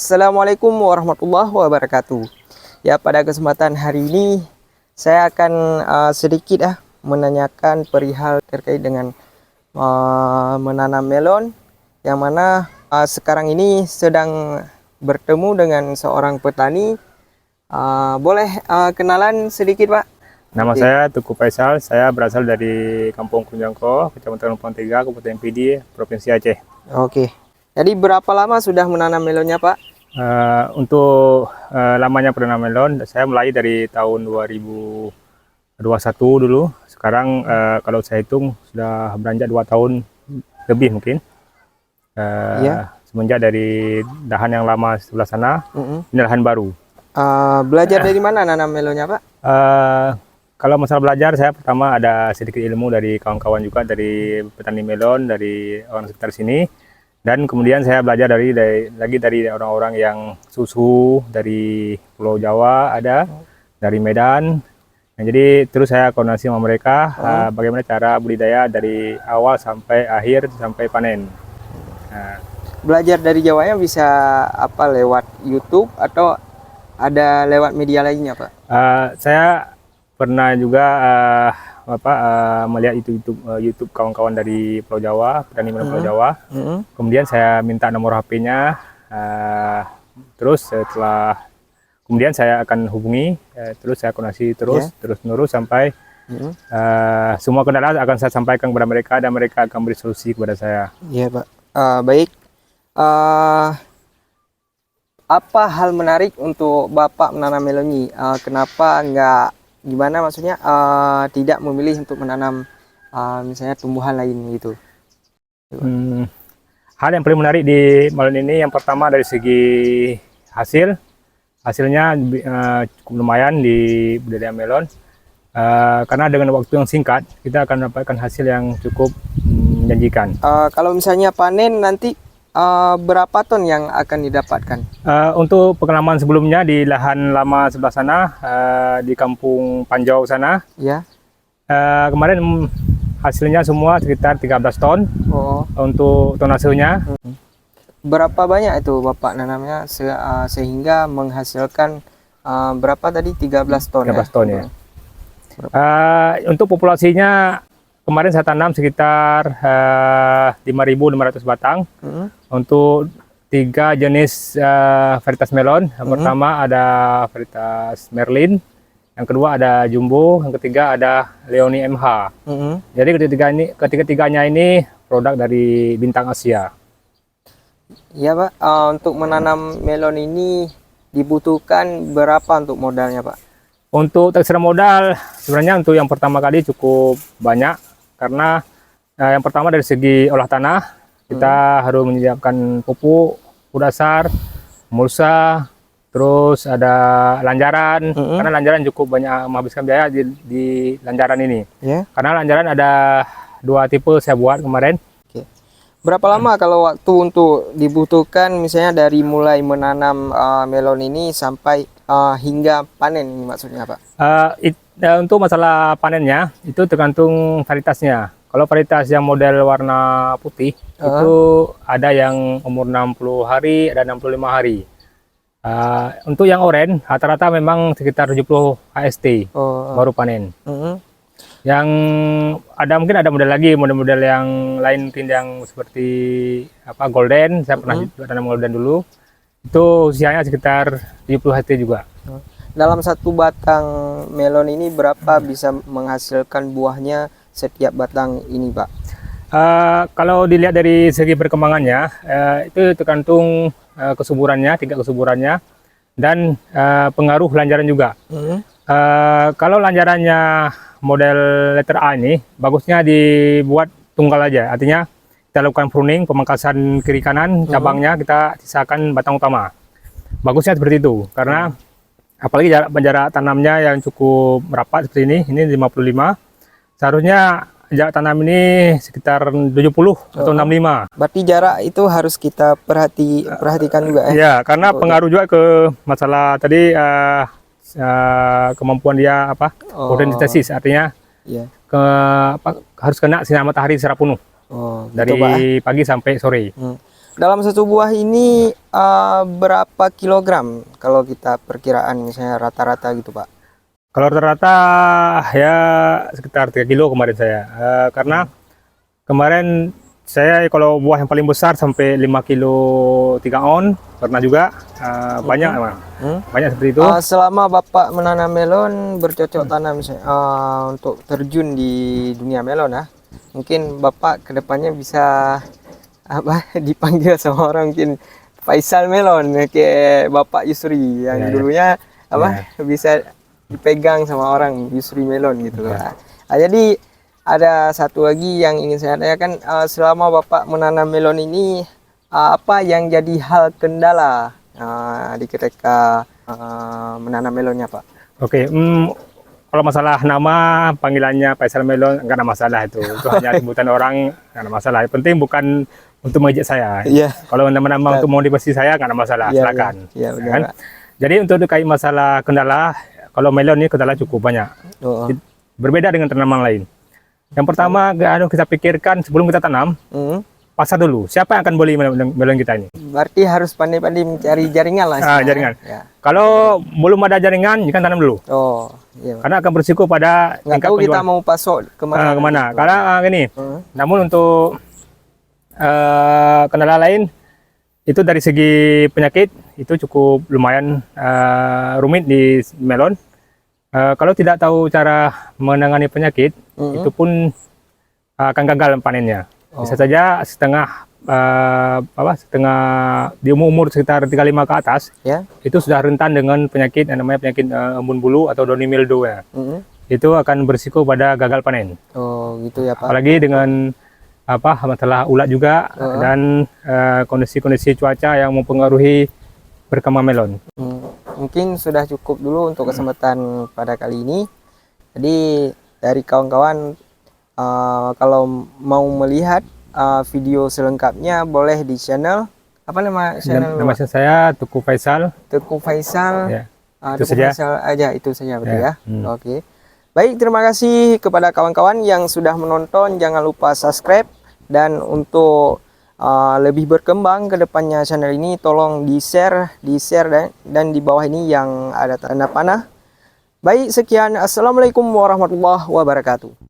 Assalamualaikum warahmatullahi wabarakatuh. Ya, pada kesempatan hari ini saya akan sedikit menanyakan perihal terkait dengan menanam melon, yang mana sekarang ini sedang bertemu dengan seorang petani. Boleh kenalan sedikit, Pak? Nama saya Tuku Faisal, saya berasal dari Kampung Kunjangko, Kecamatan Lompang 3, Kabupaten Pidi, Provinsi Aceh. Oke. Jadi berapa lama sudah menanam melonnya, Pak? Untuk lamanya penanam melon, saya mulai dari tahun 2021 dulu. Sekarang kalau saya hitung sudah beranjak 2 tahun lebih mungkin. Iya. Semenjak dari dahan yang lama sebelah sana, ini lahan baru. Belajar dari mana nanam melonnya, Pak? Kalau masalah belajar, saya pertama ada sedikit ilmu dari kawan-kawan juga, dari petani melon, dari orang sekitar sini. Dan kemudian saya belajar dari orang-orang yang susu dari Pulau Jawa ada, dari Medan. Nah, jadi terus saya koordinasi sama mereka bagaimana cara budidaya dari awal sampai akhir sampai panen. Nah, Belajar dari Jawanya bisa apa, lewat YouTube atau ada lewat media lainnya, Pak? saya pernah juga melihat YouTube kawan-kawan dari Pulau Jawa, petani melon Pulau Jawa. Kemudian saya minta nomor HP-nya, terus setelah kemudian saya akan hubungi, terus saya koordinasi terus sampai semua kendala akan saya sampaikan kepada mereka dan mereka akan beri solusi kepada saya. Iya, Pak. Baik. Apa hal menarik untuk Bapak menanam melon ini? Kenapa nggak, gimana maksudnya, tidak memilih untuk menanam misalnya tumbuhan lain gitu? Hal yang paling menarik di melon ini, yang pertama dari segi hasilnya cukup lumayan di budidaya melon, karena dengan waktu yang singkat kita akan mendapatkan hasil yang cukup menjanjikan. Kalau misalnya panen nanti berapa ton yang akan didapatkan? Untuk pengalaman sebelumnya di lahan lama sebelah sana, di Kampung Panjau sana, Ya. kemarin hasilnya semua sekitar 13 ton untuk tonasenya. Berapa banyak itu Bapak nanamnya sehingga menghasilkan berapa tadi, 13 ton? 13 ton ya. Untuk populasinya kemarin saya tanam sekitar 5.500 batang untuk 3 jenis varietas melon. Yang pertama ada varietas Merlin, yang kedua ada Jumbo, yang ketiga ada Leoni MH. Jadi ketiga-tiganya ini produk dari Bintang Asia. Iya, Pak. Untuk menanam melon ini dibutuhkan berapa untuk modalnya, Pak? Untuk taksir modal sebenarnya untuk yang pertama kali cukup banyak, karena yang pertama dari segi olah tanah kita harus menyiapkan pupuk dasar, mulsa, terus ada lanjaran, karena lanjaran cukup banyak menghabiskan biaya di lanjaran ini. Karena lanjaran ada 2 tipe saya buat kemarin. Berapa lama kalau waktu untuk dibutuhkan, misalnya dari mulai menanam melon ini sampai hingga panen ini maksudnya, Pak? Untuk masalah panennya itu tergantung varietasnya. Kalau varietas yang model warna putih itu ada yang umur 60 hari, ada 65 hari. Untuk yang oranye rata-rata memang sekitar 70 HST baru panen. Yang mungkin ada model yang lain, mungkin yang seperti golden. Saya pernah juga tanam golden dulu, itu usianya sekitar 70 HT juga. Dalam satu batang melon ini berapa bisa menghasilkan buahnya setiap batang ini, Pak? Kalau dilihat dari segi perkembangannya, itu tergantung kesuburannya, tingkat kesuburannya, dan pengaruh lanjaran juga. Kalau lanjarannya model letter A ini, bagusnya dibuat tunggal aja, artinya kita lakukan pruning, pemangkasan kiri kanan cabangnya, kita sisakan batang utama. Bagusnya seperti itu, karena apalagi jarak tanamnya yang cukup merapat seperti ini 55. Seharusnya jarak tanam ini sekitar 70 atau 65. Berarti jarak itu harus kita perhatikan juga ya? Ya, karena pengaruh juga ke masalah tadi kemampuan dia fotosintesis, artinya harus kena sinar matahari secara penuh dari pagi sampai sore. dalam satu buah ini berapa kilogram kalau kita perkiraan misalnya rata-rata gitu Pak? Kalau rata-rata ya sekitar 3 kilo kemarin saya. Karena kemarin saya kalau buah yang paling besar sampai 5 kilo 3 on pernah juga. Banyak emang. Banyak seperti itu. Selama Bapak menanam melon bercocok tanam misalnya, untuk terjun di dunia melon ya, mungkin Bapak kedepannya bisa apa dipanggil sama orang mungkin Faisal Melon kayak Bapak Yusri yang dulunya apa bisa dipegang sama orang Yusri Melon gitu loh. Jadi ada satu lagi yang ingin saya tanyakan, selama Bapak menanam melon ini apa yang jadi hal kendala di ketika menanam melonnya Pak? Oke, kalau masalah nama panggilannya Faisal Melon nggak ada masalah itu hanya sebutan orang, nggak ada masalah. Yang penting bukan untuk mengejek saya. Kalau nama-nama untuk motivasi saya nggak ada masalah, silakan. Kan? Jadi untuk terkait masalah kendala, kalau melon ini kendala cukup banyak. Berbeda dengan tanaman lain. Yang pertama kita pikirkan sebelum kita tanam, pasar dulu. Siapa yang akan beli melon kita ini? Berarti harus pandai-pandai mencari jaringan lah. Jaringan. Kalau belum ada jaringan, jangan tanam dulu. Karena akan berisiko pada nggak tahu kita mau pasok kemana. Karena gini. Namun untuk kendala lain itu dari segi penyakit itu cukup lumayan rumit di melon. Kalau tidak tahu cara menangani penyakit, itu pun akan gagal panennya. Bisa saja setengah di umur sekitar 35 ke atas, itu sudah rentan dengan penyakit yang namanya penyakit embun bulu atau downy mildew ya. Itu akan berisiko pada gagal panen. Gitu ya Pak. Apalagi dengan masalah ulat juga dan kondisi-kondisi cuaca yang mempengaruhi perkembangan melon. Mungkin sudah cukup dulu untuk kesempatan pada kali ini. Jadi dari kawan-kawan kalau mau melihat video selengkapnya boleh di channel apa nama channel? Nama saya Teguh Faisal. Teguh Faisal. Ya, itu saja. Faisal aja itu saja berarti ya. Oke. Baik, terima kasih kepada kawan-kawan yang sudah menonton. Jangan lupa subscribe, dan untuk lebih berkembang ke depannya channel ini tolong di-share dan di bawah ini yang ada tanda panah. Baik, sekian. Assalamualaikum warahmatullahi wabarakatuh.